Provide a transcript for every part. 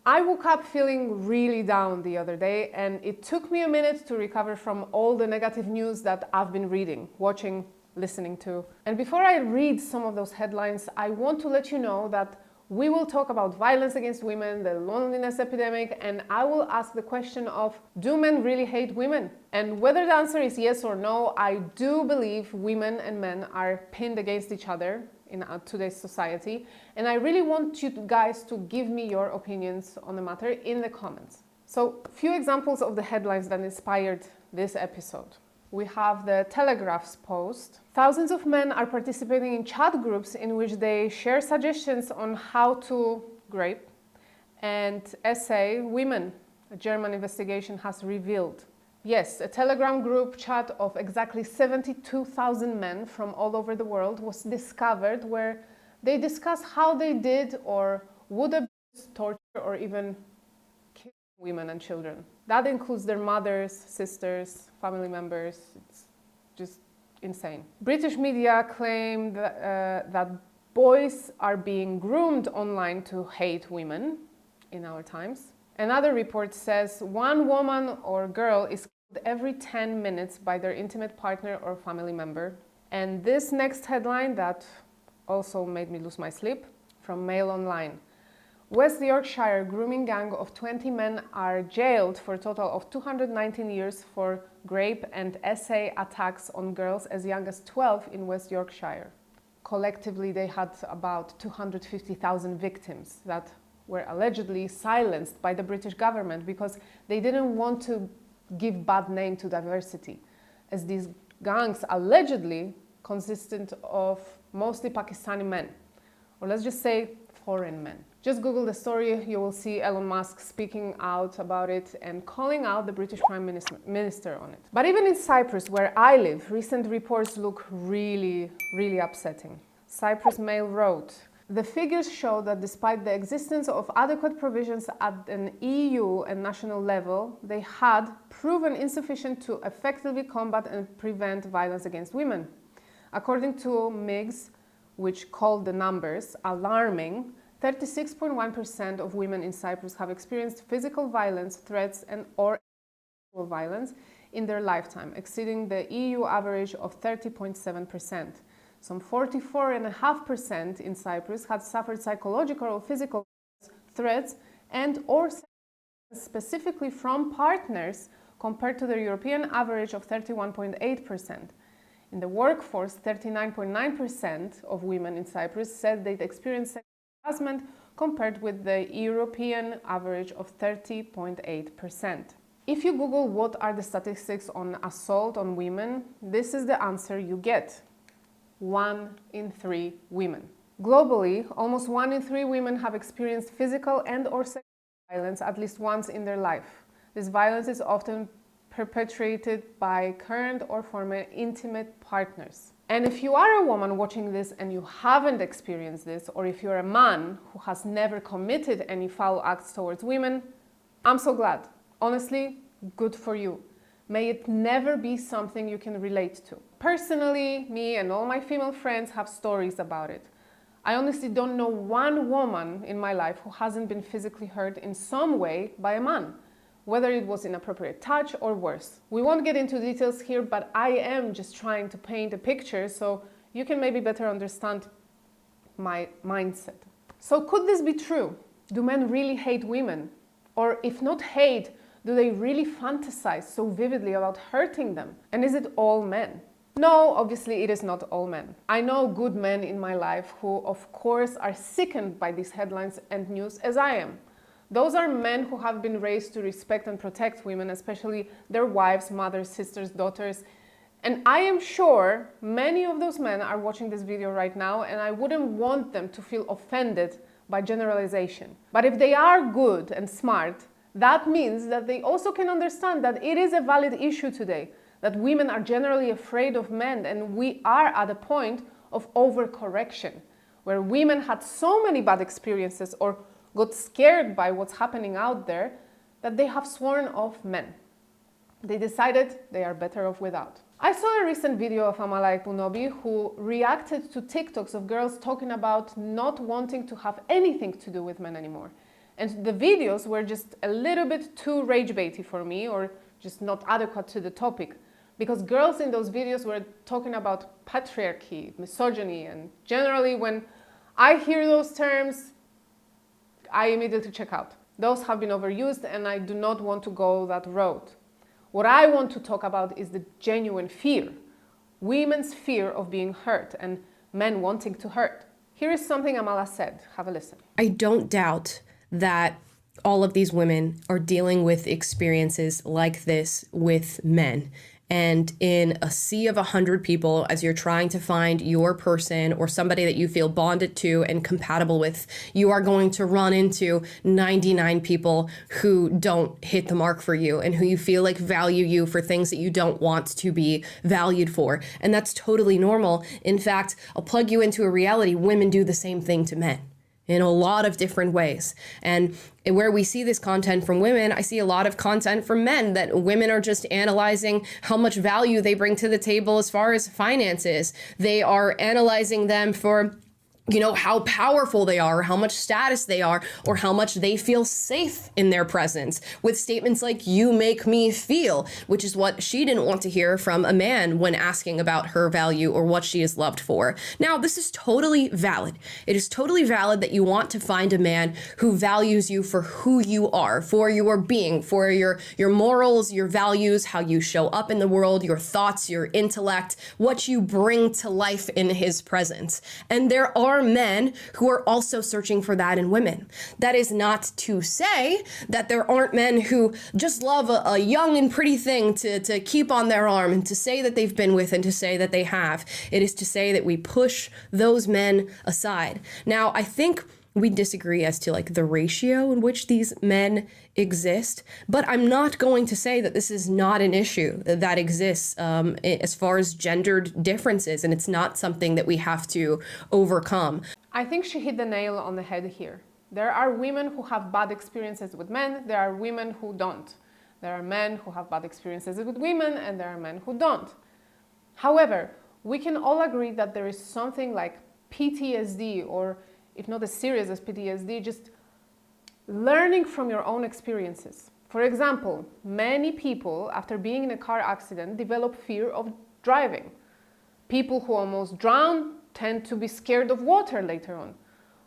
I woke up feeling really down the other day, and it took me a minute to recover from all the negative news that I've been reading, watching, listening to. And before I read some of those headlines, I want to let you know that we will talk about violence against women, the loneliness epidemic, and I will ask the question of, do men really hate women? And whether the answer is yes or no, I do believe women and men are pinned against each other in today's society. And I really want you guys to give me your opinions on the matter in the comments. So, a few examples of the headlines that inspired this episode. We have the Telegraph's post. Thousands of men are participating in chat groups in which they share suggestions on how to grape and essay women, a German investigation has revealed. Yes, a Telegram group chat of exactly 72,000 men from all over the world was discovered where they discuss how they did or would abuse, torture, or even kill women and children. That includes their mothers, sisters, family members. It's just insane. British media claim that boys are being groomed online to hate women in our times. Another report says one woman or girl is killed every 10 minutes by their intimate partner or family member. And this next headline that also made me lose my sleep, from Mail Online. West Yorkshire grooming gang of 20 men are jailed for a total of 219 years for rape and essay attacks on girls as young as 12 in West Yorkshire. Collectively, they had about 250,000 victims that were allegedly silenced by the British government because they didn't want to give bad name to diversity, as these gangs allegedly consisted of mostly Pakistani men, or let's just say foreign men. Just Google the story, you will see Elon Musk speaking out about it and calling out the British Prime Minister on it. But even in Cyprus, where I live, recent reports look really upsetting. Cyprus Mail wrote, the figures show that despite the existence of adequate provisions at an EU and national level, they had proven insufficient to effectively combat and prevent violence against women. According to MIGS, which called the numbers alarming, 36.1% of women in Cyprus have experienced physical violence, threats, and/or sexual violence in their lifetime, exceeding the EU average of 30.7%. Some 44.5% in Cyprus had suffered psychological or physical threats and/or specifically from partners, compared to the European average of 31.8%. In the workforce, 39.9% of women in Cyprus said they'd experienced sexual harassment, compared with the European average of 30.8%. If you Google what are the statistics on assault on women, this is the answer you get. 1 in 3 women. Globally, almost 1 in 3 women have experienced physical and/or sexual violence at least once in their life. This violence is often perpetrated by current or former intimate partners. And if you are a woman watching this and you haven't experienced this, or if you're a man who has never committed any foul acts towards women, I'm so glad. Honestly, good for you. May it never be something you can relate to. Personally, me and all my female friends have stories about it. I honestly don't know one woman in my life who hasn't been physically hurt in some way by a man, whether it was inappropriate touch or worse. We won't get into details here, but I am just trying to paint a picture so you can maybe better understand my mindset. So could this be true? Do men really hate women? Or if not hate, do they really fantasize so vividly about hurting them? And is it all men? No, obviously it is not all men. I know good men in my life who, of course, are sickened by these headlines and news as I am. Those are men who have been raised to respect and protect women, especially their wives, mothers, sisters, daughters. And I am sure many of those men are watching this video right now, and I wouldn't want them to feel offended by generalization. But if they are good and smart, that means that they also can understand that it is a valid issue today, that women are generally afraid of men, and we are at a point of overcorrection, where women had so many bad experiences or got scared by what's happening out there that they have sworn off men. They decided they are better off without. I saw a recent video of Amalai Punobi who reacted to TikToks of girls talking about not wanting to have anything to do with men anymore. And the videos were just a little bit too rage baity for me, or just not adequate to the topic. Because girls in those videos were talking about patriarchy, misogyny, and generally when I hear those terms, I immediately check out. Those have been overused and I do not want to go that road. What I want to talk about is the genuine fear. Women's fear of being hurt and men wanting to hurt. Here is something Amala said. Have a listen. I don't doubt that all of these women are dealing with experiences like this with men. And in a sea of 100 people, as you're trying to find your person or somebody that you feel bonded to and compatible with, you are going to run into 99 people who don't hit the mark for you and who you feel like value you for things that you don't want to be valued for. And that's totally normal. In fact, I'll plug you into a reality. Women do the same thing to men in a lot of different ways. And where we see this content from women, I see a lot of content from men that women are just analyzing how much value they bring to the table as far as finances. They are analyzing them for, you know, how powerful they are, how much status they are, or how much they feel safe in their presence, with statements like, "You make me feel," which is what she didn't want to hear from a man when asking about her value or what she is loved for. Now, this is totally valid. It is totally valid that you want to find a man who values you for who you are, for your being, for your morals, your values, how you show up in the world, your thoughts, your intellect, what you bring to life in his presence. And there are men who are also searching for that in women. That is not to say that there aren't men who just love a young and pretty thing to keep on their arm and to say that they've been with and to say that they have. It is to say that we push those men aside. Now, I think we disagree as to like the ratio in which these men exist, but I'm not going to say that this is not an issue that exists as far as gendered differences, and it's not something that we have to overcome. I think she hit the nail on the head here. There are women who have bad experiences with men, there are women who don't. There are men who have bad experiences with women, and there are men who don't. However, we can all agree that there is something like PTSD, or if not as serious as PTSD, just learning from your own experiences. For example, many people, after being in a car accident, develop fear of driving. People who almost drown tend to be scared of water later on.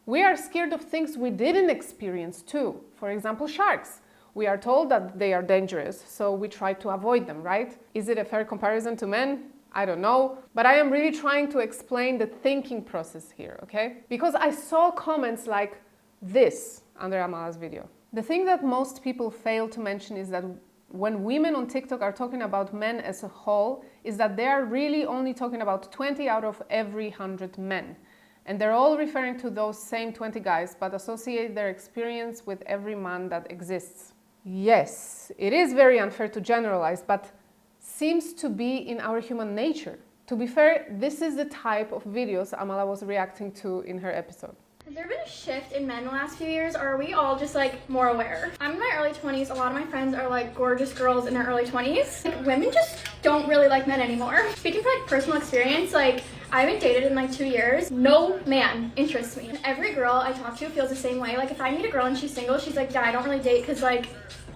We are scared of things we didn't experience too. For example, sharks. We are told that they are dangerous, so we try to avoid them, right? Is it a fair comparison to men? I don't know, but I am really trying to explain the thinking process here, okay? Because I saw comments like this under Amala's video. The thing that most people fail to mention is that when women on TikTok are talking about men as a whole, is that they are really only talking about 20 out of every 100 men. And they're all referring to those same 20 guys, but associate their experience with every man that exists. Yes, it is very unfair to generalize, but seems to be in our human nature. To be fair, this is the type of videos Amala was reacting to in her episode. Has there been a shift in men in the last few years, or are we all just like more aware? I'm in my early 20s, a lot of my friends are like gorgeous girls in their early 20s. Like, women just don't really like men anymore. Speaking from like personal experience, like I haven't dated in like 2 years. No man interests me. Every girl I talk to feels the same way. Like if I meet a girl and she's single, she's like, yeah, I don't really date because like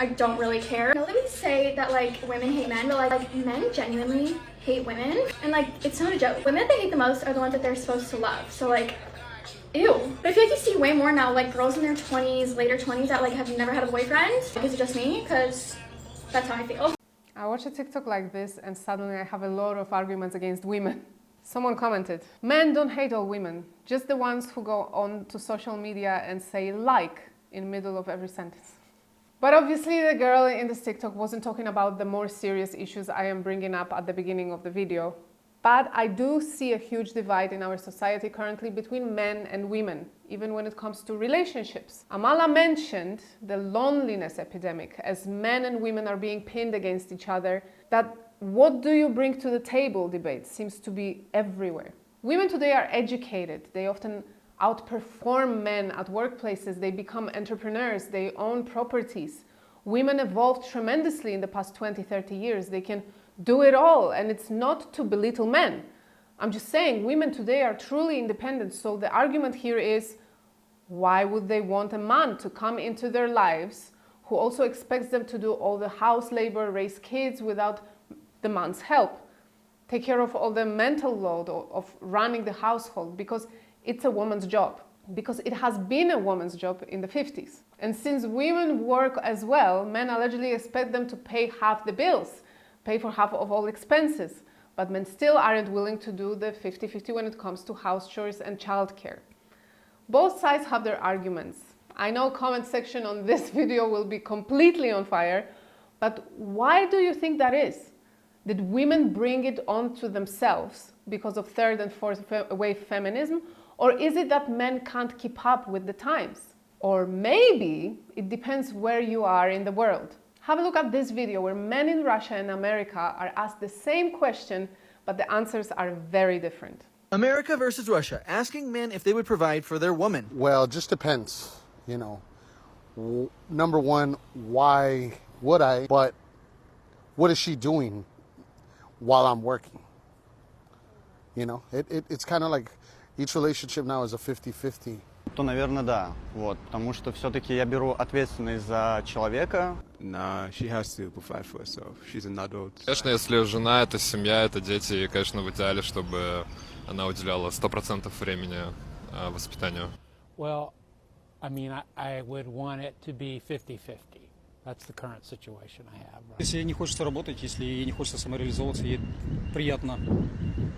I don't really care. I know that we say that like women hate men, but like men genuinely hate women. And like it's not a joke. Women that they hate the most are the ones that they're supposed to love. So like, ew. But I feel like you see way more now, like girls in their 20s, later 20s that like have never had a boyfriend. Like, is it just me? Because that's how I feel. I watch a TikTok like this and suddenly I have a lot of arguments against women. Someone commented, men don't hate all women, just the ones who go on to social media and say like in the middle of every sentence. But obviously the girl in this TikTok wasn't talking about the more serious issues I am bringing up at the beginning of the video. But I do see a huge divide in our society currently between men and women, even when it comes to relationships. Amala mentioned the loneliness epidemic as men and women are being pinned against each other. That what do you bring to the table debate seems to be everywhere. Women today are educated. They often outperform men at workplaces. They become entrepreneurs. They own properties. Women evolved tremendously in the past 20, 30 years. They can do it all, and it's not to belittle men. I'm just saying women today are truly independent, so the argument here is Why would they want a man to come into their lives who also expects them to do all the house labor, raise kids without the man's help, take care of all the mental load of running the household, because it's a woman's job, because it has been a woman's job in the 50s. And since women work as well, men allegedly expect them to pay half the bills, pay for half of all expenses, but men still aren't willing to do the 50-50 when it comes to house chores and childcare. Both sides have their arguments. I know comment section on this video will be completely on fire, but why do you think that is? Did women bring it onto themselves because of third and fourth wave feminism? Or is it that men can't keep up with the times? Or maybe it depends where you are in the world. Have a look at this video where men in Russia and America are asked the same question, but the answers are very different. America versus Russia, asking men if they would provide for their woman. Well, it just depends, you know. Number one, why would I? But what is she doing while I'm working? You know, it's kind of like each relationship now is a 50-50. То, наверное, да. Вот, потому что все-таки я беру ответственность за человека. Nah, she has to provide for herself. She's an adult. Конечно, если жена, это семья, это дети, и, конечно, в идеале, чтобы она уделяла 100% времени воспитанию. Well, I mean, I would want it to be 50-50. That's the current situation I have. Если ей не хочется работать, если ей не хочется самореализовываться, ей приятно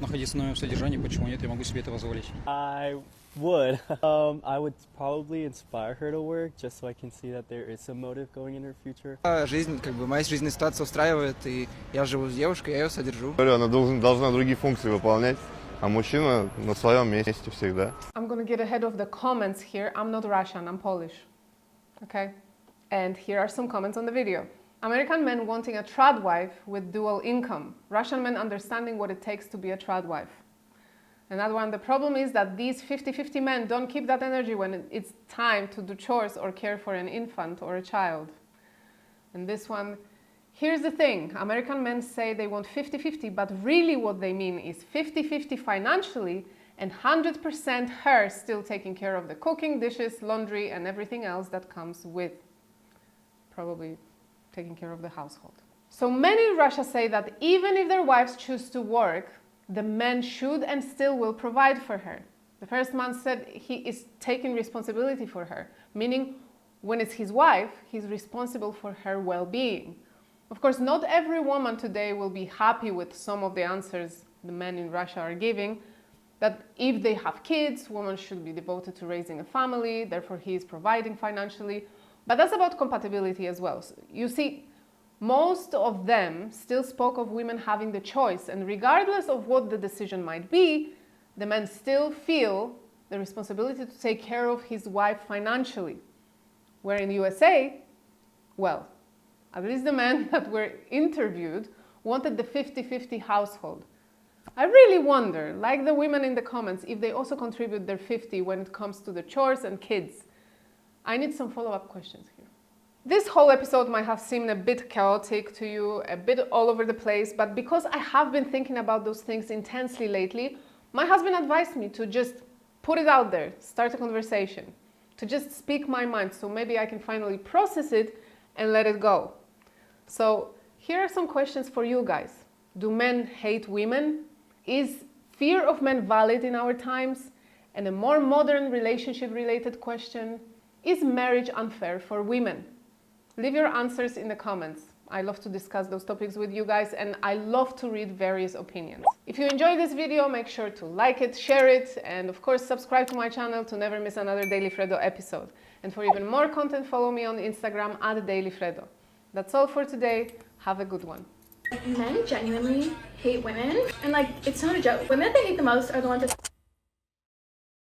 находиться на моем содержании, почему нет, я могу себе это позволить. I would. I would probably inspire her to work, just so I can see that there is some motive going in her future. Жизнь, как бы, моя жизненная ситуация устраивает, и я живу с девушкой, я ее содержу. Она должна другие функции выполнять, а мужчина на своем месте всегда. I'm gonna get ahead of the comments here. I'm not Russian, I'm Polish. Okay? And here are some comments on the video. American men wanting a trad wife with dual income. Russian men understanding what it takes to be a trad wife. Another one, the problem is that these 50-50 men don't keep that energy when it's time to do chores or care for an infant or a child. And this one, here's the thing. American men say they want 50-50, but really what they mean is 50-50 financially and 100% her still taking care of the cooking, dishes, laundry, and everything else that comes with probably taking care of the household. So men in Russia say that even if their wives choose to work, the men should and still will provide for her. The first man said he is taking responsibility for her, meaning when it's his wife, he's responsible for her well-being. Of course, not every woman today will be happy with some of the answers the men in Russia are giving, that if they have kids, women should be devoted to raising a family, therefore he is providing financially. But that's about compatibility as well. So you see, most of them still spoke of women having the choice, and regardless of what the decision might be, the men still feel the responsibility to take care of his wife financially. Where in the USA, well, at least the men that were interviewed wanted the 50-50 household. I really wonder, like the women in the comments, if they also contribute their 50 when it comes to the chores and kids. I need some follow-up questions here. This whole episode might have seemed a bit chaotic to you, a bit all over the place, but because I have been thinking about those things intensely lately, my husband advised me to just put it out there, start a conversation, to just speak my mind, so maybe I can finally process it and let it go. So here are some questions for you guys. Do men hate women? Is fear of men valid in our times? And a more modern relationship-related question, is marriage unfair for women? Leave your answers in the comments. I love to discuss those topics with you guys, and I love to read various opinions. If you enjoyed this video, make sure to like it, share it, and of course subscribe to my channel to never miss another Daily Freddo episode. And for even more content, follow me on Instagram @DailyFreddo. That's all for today. Have a good one. Men genuinely hate women, and like, it's not a joke. Women that they hate the most are the ones that